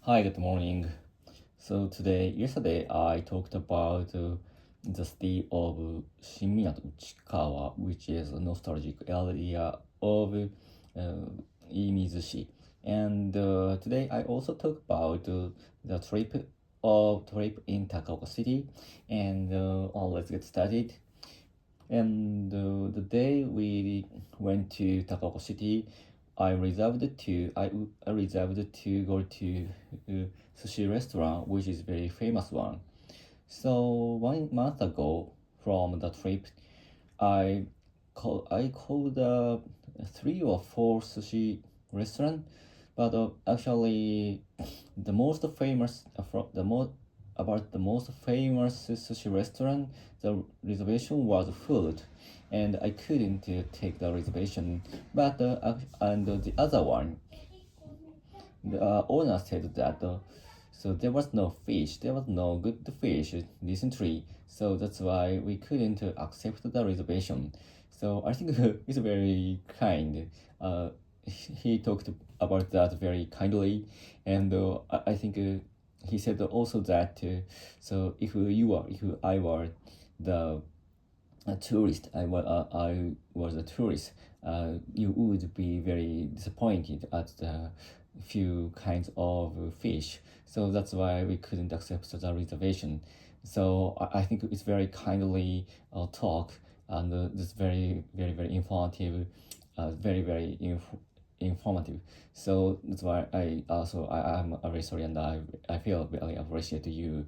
Hi, good morning. Yesterday, I talked about the city of Shimiya Uchikawa, which is a nostalgic area of Imizushi. And today, I also talk about the trip in Takaoka City. And let's get started. And the day we went to Takaoka City, I reserved to go to a sushi restaurant, which is very famous one. So 1 month ago from the trip, I called 3 or 4 sushi restaurant, but actually the most famous from the most about the most famous sushi restaurant, the reservation was full, and I couldn't take the reservation. But and the other one, the owner said that so there was no fish, there was no good fish recently, so that's why we couldn't accept the reservation. So I think it's very kind. He talked about that very kindly, and I think he said also that if I were the a tourist, I was a tourist, you would be very disappointed at the few kinds of fish. So that's why we couldn't accept the reservation. So I think it's very kindly talk, and this very informative, informative. So that's why I am very sorry, and I feel very appreciate you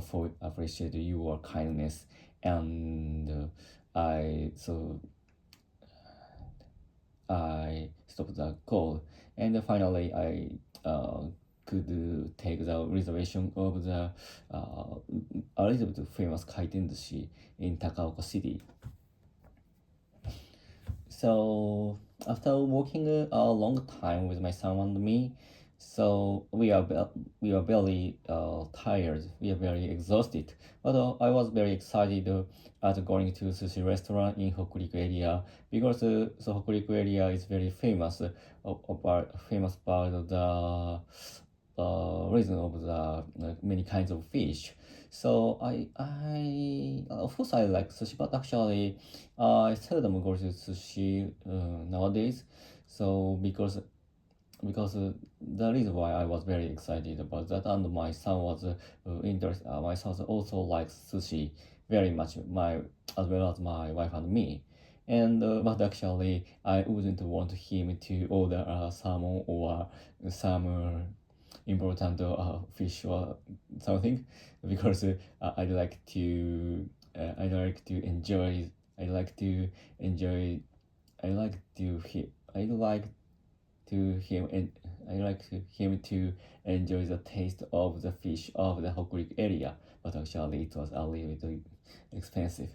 for appreciate your kindness. And I stopped the call, and finally I could take the reservation of the a little bit famous kaiten sushi in Takaoka City. So after working a long time with my son and me, so we are very tired. We are very exhausted. But I was very excited at going to sushi restaurant in Hokuriku area because the Hokuriku area is very famous about the reason of the many kinds of fish. So I of course I like sushi, but actually I seldom go to sushi nowadays. So because the reason why I was very excited about that, and my son was my son also likes sushi very much, my as well as my wife and me. And but actually I wouldn't want him to order salmon or some important fish or something, because I like to enjoy I like to enjoy I like to he I like to him and I like him to enjoy the taste of the fish of the Hokuriku area, but actually it was a little bit expensive.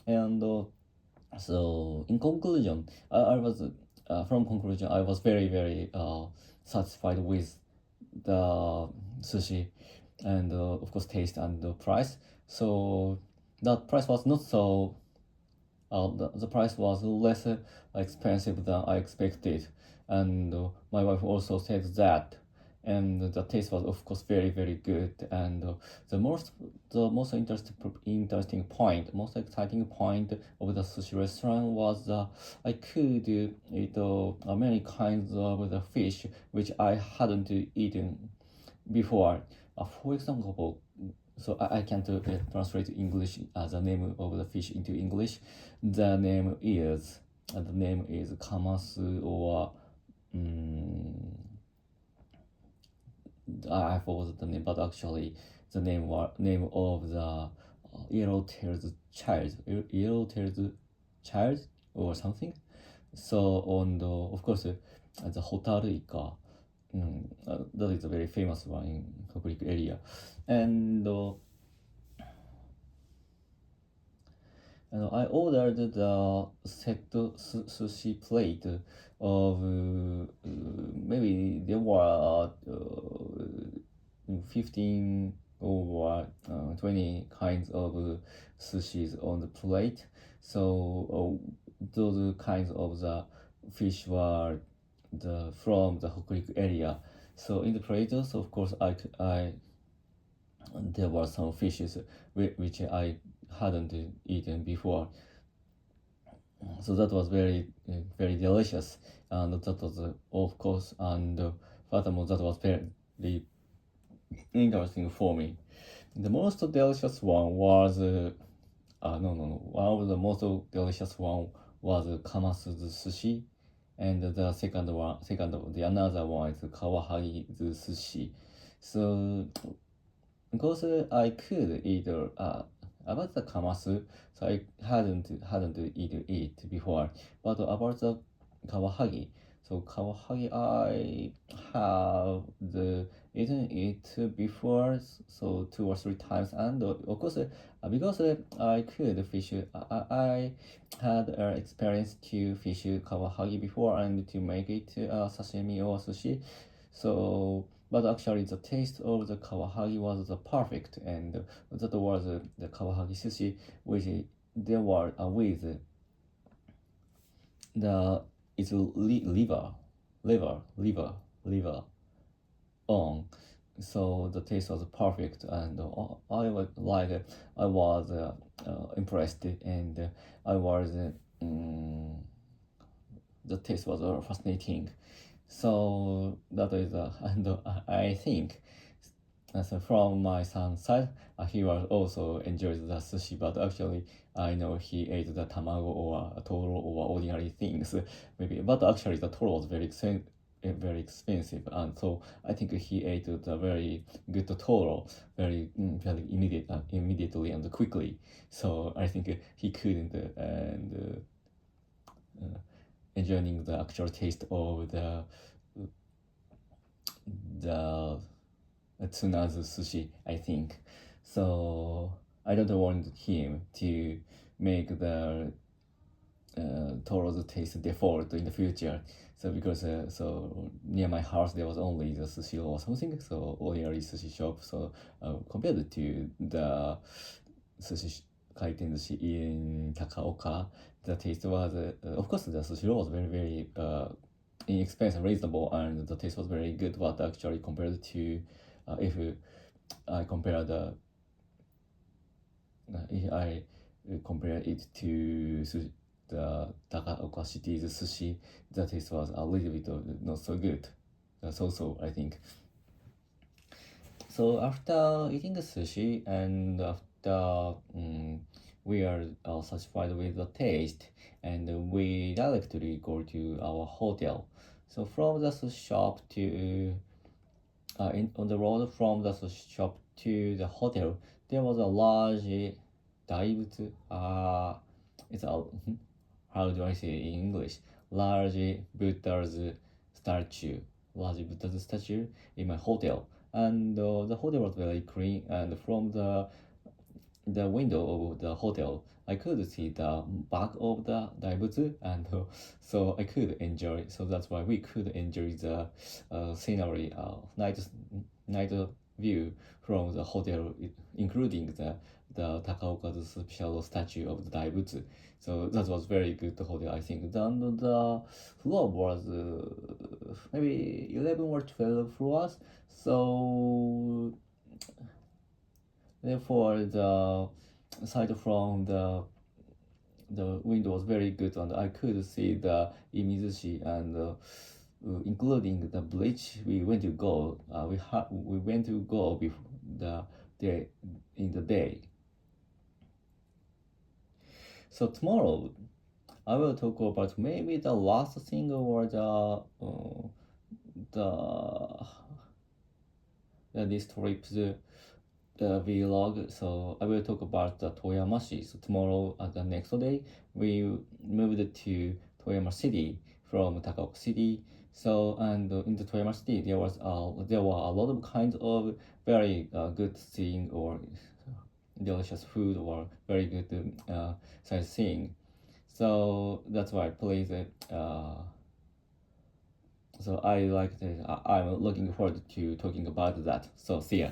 And so in conclusion, I was from conclusion I was very satisfied with the sushi, and of course taste and the price. So that price was not so the price was less expensive than I expected, and my wife also said that, and the taste was of course very good. And the most most exciting point of the sushi restaurant was I could eat many kinds of the fish which I hadn't eaten before. For example, so I can't translate English the name of the fish into English. The name is kamasu, or um, I forgot the name, but actually the name of the yellow-tailed child or something. So on the of course the hotaruika, that is a very famous one in Hokuriku area, and I ordered the set sushi plate of maybe there were 15 or 20 kinds of sushis on the plate. So those kinds of the fish were from the Hokuriku area. So in the plates, of course, I there were some fishes which I hadn't eaten before. So that was very delicious, and that was of course, and furthermore that was very interesting for me. The most delicious one was no, one of the most delicious one was Kamasu's sushi, and the another one is Kawahagi's sushi. So because I could eat about the kamasu, so I hadn't eaten it before. But about the kawahagi, so kawahagi I have eaten it before, so 2 or 3 times, and of course because I could fish, I had experience to fish kawahagi before and to make it sashimi or sushi. So, but actually, the taste of the kawahagi was the perfect, and that was the kawahagi sushi, which there were with the it's liver on. So the taste was perfect, and I was impressed, and I was the taste was fascinating. So that is, and I think so from my son's side, he was also enjoys the sushi, but actually I know he ate the tamago or toro or ordinary things, maybe. But actually the toro was very expensive, and so I think he ate the very good toro very immediately and quickly. So I think he couldn't and enjoying the actual taste of the tuna's sushi, I think. So I don't want him to make the Toro's taste default in the future. So because so near my house there was only the sushi or something, so ordinary sushi shop. So compared to the sushi kaiten sushi in Takaoka, the taste was of course the sushi roll was very inexpensive, reasonable, and the taste was very good. But actually compared to if I compare the if I compare it to the Takaoka city's sushi, the taste was a little bit not so good. So I think. So after eating the sushi and after we are satisfied with the taste, and we directly go to our hotel. So from the sushi shop to on the road from the sushi shop to the hotel, there was a large daibutsu. It's a how do I say it in English? Large Buddha's statue. Large Buddha's statue in my hotel, and the hotel was very clean. And from the window of the hotel, I could see the back of the daibutsu, and so I could enjoy. So that's why we could enjoy the scenery, night view from the hotel, including the Takaoka's special statue of the daibutsu. So that was very good hotel, I think. Then the floor was maybe 11 or 12 floors. So therefore, the sight from the window was very good, and I could see the Imizushi, and including the bridge we went to go. We went to go before the day in the day. So tomorrow I will talk about maybe the last thing or the this trip's vlog. So I will talk about the Toyamashi. So tomorrow, the next day, we moved to Toyama City from Takaoka City. So and in the Toyama City, there were a lot of kinds of very good thing or delicious food or very good sightseeing. So that's why please. So I like it. I'm looking forward to talking about that. So see ya.